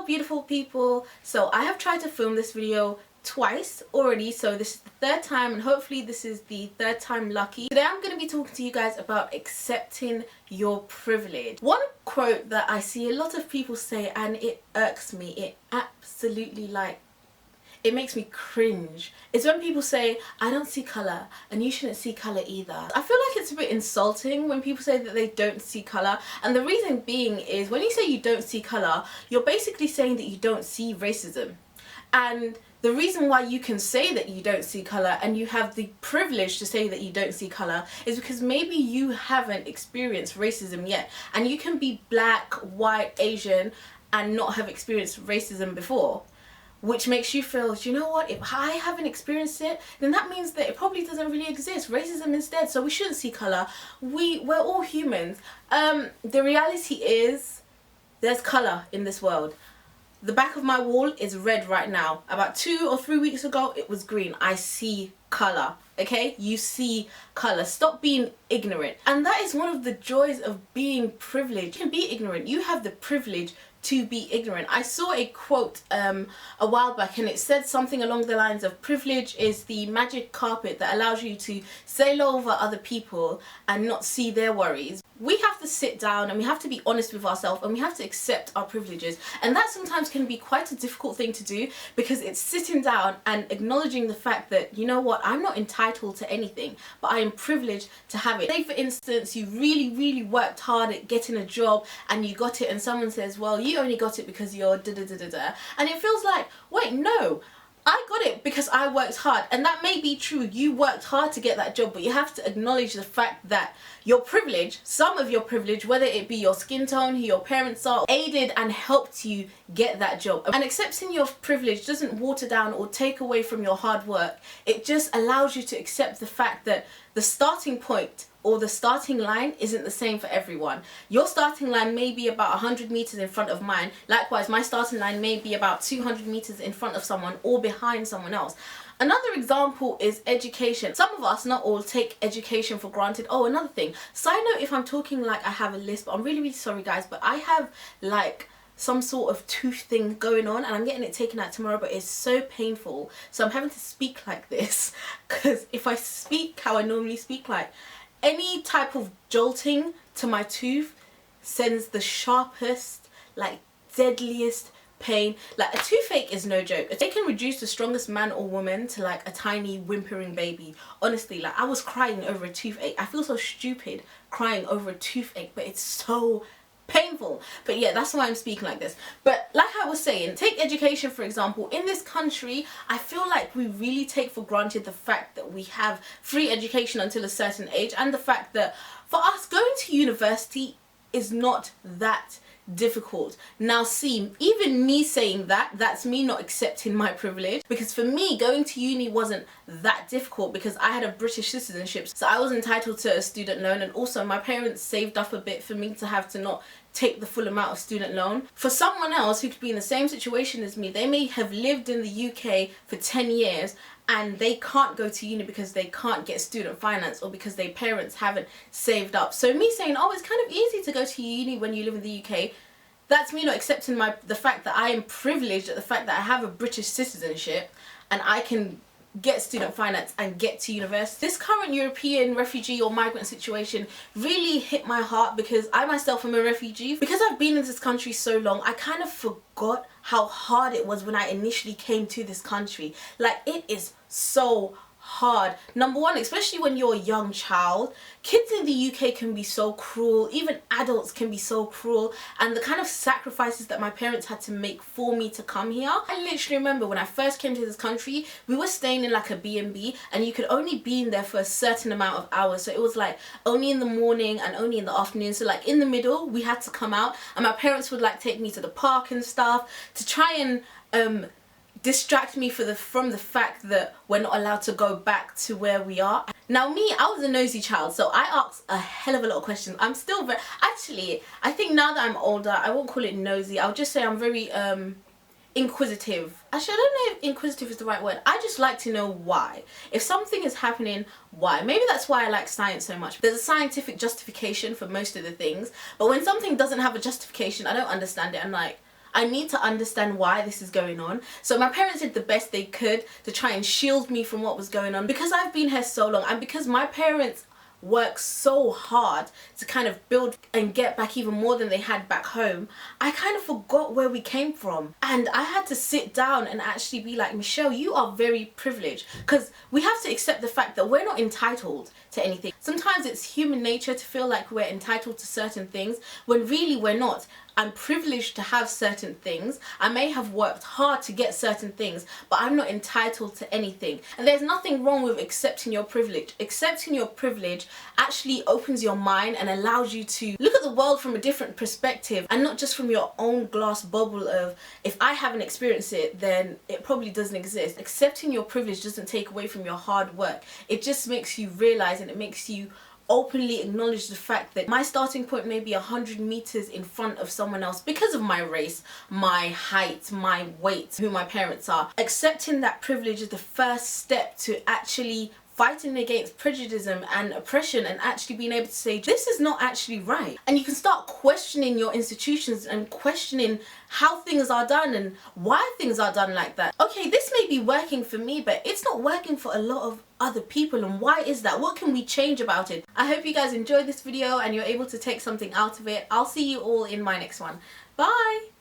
beautiful people. So I have tried to film this video twice already, so this is the third time, and hopefully this is the third time lucky. Today I'm going to be talking to you guys about accepting your privilege. One quote that I see a lot of people say, and it irks me, it absolutely, like, it makes me cringe, is when people say, I don't see colour and you shouldn't see colour either. I feel like it's a bit insulting when people say that they don't see colour, and the reason being is when you say you don't see colour, you're basically saying that you don't see racism. And the reason why you can say that you don't see colour and you have the privilege to say that you don't see colour is because maybe you haven't experienced racism yet, and you can be black, white, Asian and not have experienced racism before, which makes you feel, you know what, if I haven't experienced it, then that means that it probably doesn't really exist. Racism is dead, so we shouldn't see colour. We're all humans. The reality is there's colour in this world. The back of my wall is red right now. About 2 or 3 weeks ago it was green. I see colour, okay? You see colour. Stop being ignorant. And that is one of the joys of being privileged. You can be ignorant. You have the privilege to be ignorant. I saw a quote a while back, and it said something along the lines of, privilege is the magic carpet that allows you to sail over other people and not see their worries. We have to sit down and we have to be honest with ourselves, and we have to accept our privileges, and that sometimes can be quite a difficult thing to do, because it's sitting down and acknowledging the fact that, you know what, I'm not entitled to anything, but I am privileged to have it. Say for instance you really worked hard at getting a job and you got it, and someone says, well, you only got it because you're da da da da da, and it feels like, wait, no, I got it because I worked hard. And that may be true, you worked hard to get that job, but you have to acknowledge the fact that your privilege, some of your privilege, whether it be your skin tone, who your parents are, aided and helped you get that job. And accepting your privilege doesn't water down or take away from your hard work. It just allows you to accept the fact that the starting point or the starting line isn't the same for everyone. Your starting line may be about 100 meters in front of mine. Likewise, my starting line may be about 200 meters in front of someone or behind someone else. Another example is education. Some of us, not all, take education for granted. Oh, another thing. Side note, if I'm talking like I have a lisp, I'm really sorry guys, but I have like some sort of tooth thing going on and I'm getting it taken out tomorrow, but it's so painful. So I'm having to speak like this, because if I speak how I normally speak, like any type of jolting to my tooth sends the sharpest, like deadliest pain. Like a toothache is no joke. They can reduce the strongest man or woman to like a tiny whimpering baby. Honestly, like I was crying over a toothache. I feel so stupid crying over a toothache, but it's so painful. But yeah, that's why I'm speaking like this. But like I was saying, take education for example. In this country, I feel like we really take for granted the fact that we have free education until a certain age, and the fact that for us going to university is not that difficult. Now see, even me saying that, that's me not accepting my privilege, because for me going to uni wasn't that difficult because I had a British citizenship, so I was entitled to a student loan, and also my parents saved up a bit for me to have to not take the full amount of student loan. For someone else who could be in the same situation as me, they may have lived in the UK for 10 years and they can't go to uni because they can't get student finance or because their parents haven't saved up. So me saying, oh, it's kind of easy to go to uni when you live in the UK, that's me not accepting the fact that I am privileged at the fact that I have a British citizenship and I can get student finance and get to university. This current European refugee or migrant situation really hit my heart, because I myself am a refugee. Because I've been in this country so long, I kind of forgot how hard it was when I initially came to this country. Like, it is so hard. Number one, especially when you're a young child, kids in the UK can be so cruel, even adults can be so cruel, and the kind of sacrifices that my parents had to make for me to come here. I literally remember when I first came to this country, we were staying in like a B&B and you could only be in there for a certain amount of hours, so it was like only in the morning and only in the afternoon, so like in the middle we had to come out, and my parents would like take me to the park and stuff to try and distract me from the fact that we're not allowed to go back to where we are. Now me, I was a nosy child, so I asked a hell of a lot of questions. I'm still very, actually, I think now that I'm older, I won't call it nosy, I'll just say I'm very inquisitive. Actually, I don't know if inquisitive is the right word. I just like to know why. If something is happening, why? Maybe that's why I like science so much. There's a scientific justification for most of the things, but when something doesn't have a justification, I don't understand it. I'm like, I need to understand why this is going on. So my parents did the best they could to try and shield me from what was going on. Because I've been here so long, and because my parents work so hard to kind of build and get back even more than they had back home, I kind of forgot where we came from. And I had to sit down and actually be like, Michelle, you are very privileged, because we have to accept the fact that we're not entitled to anything. Sometimes it's human nature to feel like we're entitled to certain things when really we're not. I'm privileged to have certain things. I may have worked hard to get certain things, but I'm not entitled to anything. And there's nothing wrong with accepting your privilege. Accepting your privilege actually opens your mind and allows you to look at the world from a different perspective, and not just from your own glass bubble of, if I haven't experienced it, then it probably doesn't exist. Accepting your privilege doesn't take away from your hard work. It just makes you realize, and it makes you openly acknowledge the fact that my starting point may be 100 meters in front of someone else because of my race, my height, my weight, who my parents are. Accepting that privilege is the first step to actually fighting against prejudice and oppression, and actually being able to say, this is not actually right. And you can start questioning your institutions and questioning how things are done and why things are done like that. Okay, this may be working for me, but it's not working for a lot of other people, and why is that? What can we change about it? I hope you guys enjoyed this video and you're able to take something out of it. I'll see you all in my next one. Bye!